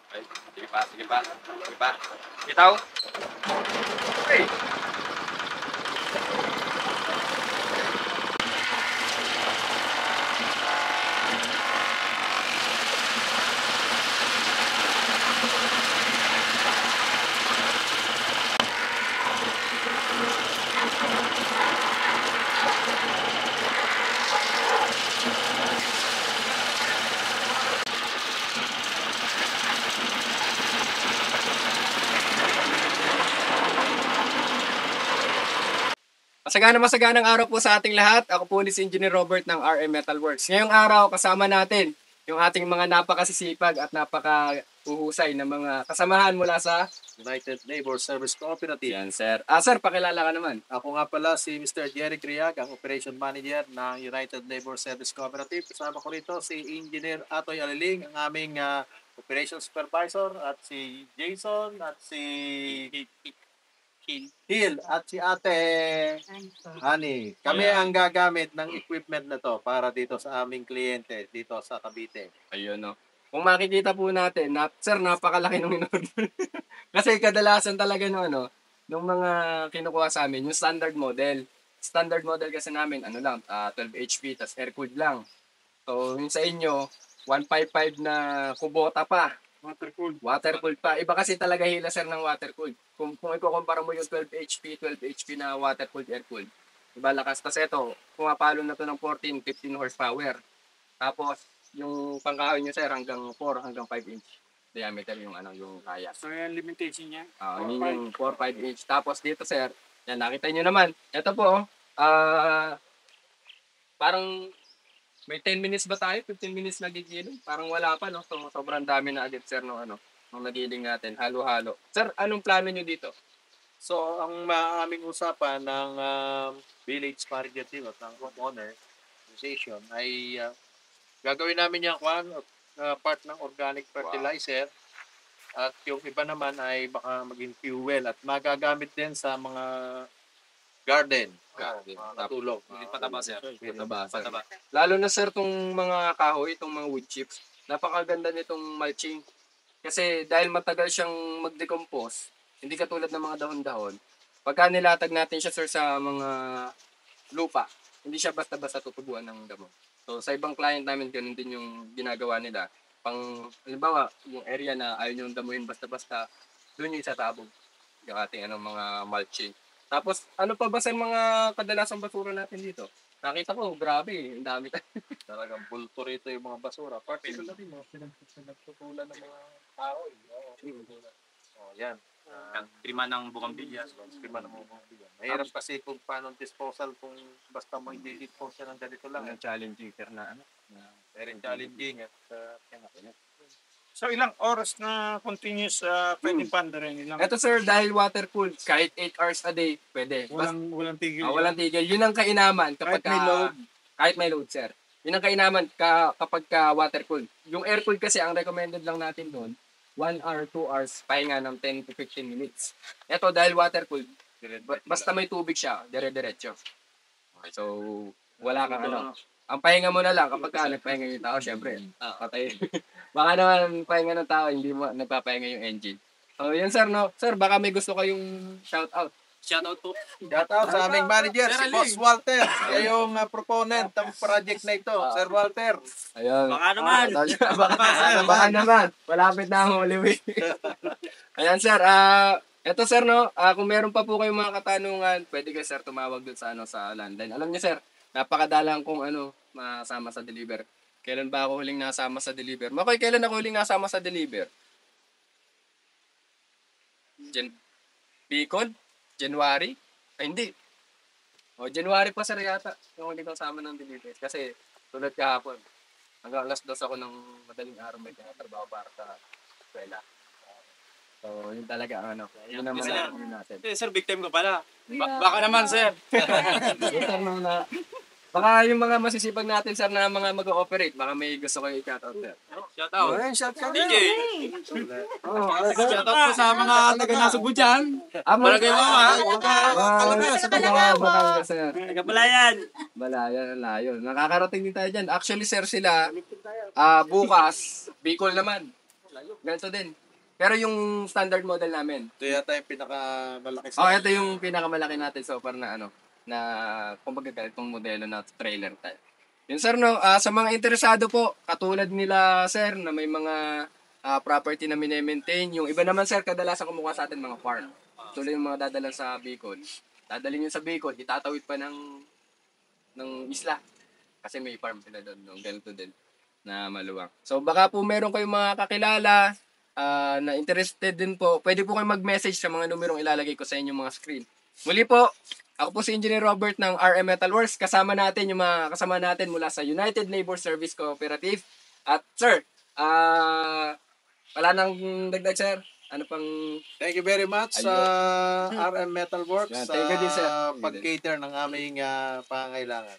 Ay, sige pa, sige pa. Sige pa. Bitaw. Hey! Masaganang araw po sa ating lahat. Ako po si Engineer Robert ng RM Metalworks. Ngayong araw, kasama natin yung ating mga napakasisipag at napaka-uhusay na mga kasamahan mula sa United Labor Service Cooperative. Yan, sir. Sir, pakilala ka naman. Ako nga pala si Mr. Jerry Criag, ang Operation Manager ng United Labor Service Cooperative. Kasama ko rito si Engineer Atoy Aliling, ang aming Operation Supervisor, at si Jason, at si Hill, at si Ate Honey. Kami ang gagamit ng equipment na to para dito sa aming kliyente dito sa Cavite. Ayun, no. Kung makikita po natin, sir, napakalaki ng in-order. Kasi kadalasan talaga nung mga kinukuha sa amin, yung standard model. Standard model kasi namin, 12 HP, tas air-cooled lang. So, yung sa inyo, 155 na kubota pa. Water-cooled pa. Iba kasi talaga hila, sir, ng water-cooled. Kung ikukumpara mo yung 12 HP, 12 HP na water-cooled, air-cooled. Iba lakas. Tapos ito, pumapalo na to ng 14, 15 horsepower. Tapos, yung pangkahoy nyo, sir, hanggang 4, hanggang 5 inch diameter yung kaya. So, yung limitation niya? Yun yung 4-5 inch. Tapos dito, sir, yan, nakita nyo naman. Ito po, parang may 10 minutes ba tayo? 15 minutes nagigiling? Parang wala pa, no? So, sobrang dami na agad, sir, nung nagiling natin. Halo-halo. Sir, anong plano nyo dito? So, ang aming usapan ng Village Manager team at ng homeowner association ay gagawin namin yung part ng organic fertilizer. At yung iba naman ay baka maging fuel at magagamit din sa mga garden. Matulog. Pataba, sir. Pataba. Lalo na, sir, tong mga kahoy, itong mga wood chips, napakaganda nitong mulching. Kasi dahil matagal siyang mag-decompose, hindi katulad ng mga dahon-dahon, pagka nilatag natin siya, sir, sa mga lupa, hindi siya basta-basta tutubuan ng damo. So, sa ibang client namin, ganun din yung ginagawa nila. Halimbawa, yung area na ayaw yung damuhin basta-basta, doon yung isatabog yung ating mga mulching. Tapos, ano pa ba sa mga kadalasang basura natin dito? Nakita ko, grabe, ang dami. Talagang bulto rito yung mga basura. Particular din, pinagtutulan ng mga kahoy. Yan. Krima ng bukambilya. Krima ng bukambilya. Mahirap kasi kung paano disposal kung basta mo hindi dispose ng ganito lang. Ang challenging, sir, na very challenging at So, ilang oras na continuous pwedeng pandarin? Ito, sir, dahil water-cooled, kahit 8 hours a day, pwede. Walang tigil. Walang tigil. Yun ang kainaman kapag kahit may load. Kahit may load, sir. Yun ang kainaman kapag water-cooled. Yung air-cooled kasi, ang recommended lang natin doon, 1 hour, 2 hours, pahinga ng 10 to 15 minutes. Ito, dahil water-cooled, basta may tubig siya, dire-diretso. Okay, so, wala kang Ang pahinga mo na lang kapag nagpahinga yung tao, syempre, patay. Baka naman pahinga ng tao, hindi mo nagpapahinga yung engine. So, yan, sir, no? Sir, baka may gusto kayong shout out. Shout out sa aming manager, si Boss Walter. Siya yung proponent ng project na ito, Sir Walter. Ayun. Baka naman. Baka naman. Malapit na ang Holy Week. Ayan, sir. Eto, sir, no? Kung meron pa po kayong mga katanungan, pwede kayo, sir, tumawag dun sa landline. Alam niyo, sir, napakadalang kung masama sa deliver. Kailan ba ako huling nasama sa deliver? Makoy, kailan ako huling nasama sa deliver? Bicol? January? Ay, hindi. January pa, sir, yata. Yung huling kasama ng deliver. Kasi, tulad kahapon, hanggang alas 2 ako ng madaling araw may trabaho para sa eskwela. So, yun talaga yun naman ang natin. Sir, big time ko pala. Baka naman, sir. Baka yung mga masisipag natin, sir, na mga mag-ooperate, baka may gusto kayo i-shoutout, sir. Shoutout. Shoutout. DJ. Shoutout po sa mga taga-Nasugbo dyan. Barangay Mama. Sa Batangas, sir. Taga-Balayan. Balayan, layo. Nakakarating din tayo dyan. Actually, sir, sila, bukas, Bicol naman. Ganito din. Pero yung standard model namin, Ito yata yung pinakamalaki ito yung pinakamalaki natin so far na na kumbaga ganitong modelo na trailer type. Yun sir, no, sa mga interesado po, katulad nila sir na may mga property na mine-maintain, yung iba naman sir, kadalasan kumukuha sa atin mga farm. Tulad yung mga dadala sa Bicol. Dadalhin yun sa Bicol, itatawid pa ng isla. Kasi may farm sila doon, no? Ganito din na maluwang. So baka po meron kayong mga kakilala na interested din po, pwede po kayo mag-message sa mga numerong ilalagay ko sa inyong mga screen. Muli po, ako po si Engineer Robert ng RM Metalworks. Kasama natin yung mga kasama natin mula sa United Labor Service Cooperative. At sir, wala nang dagdag sir. Ano pang... Thank you very much sa RM Metalworks Yeah, thank you din, sir. pag-cater ng aming pangangailangan.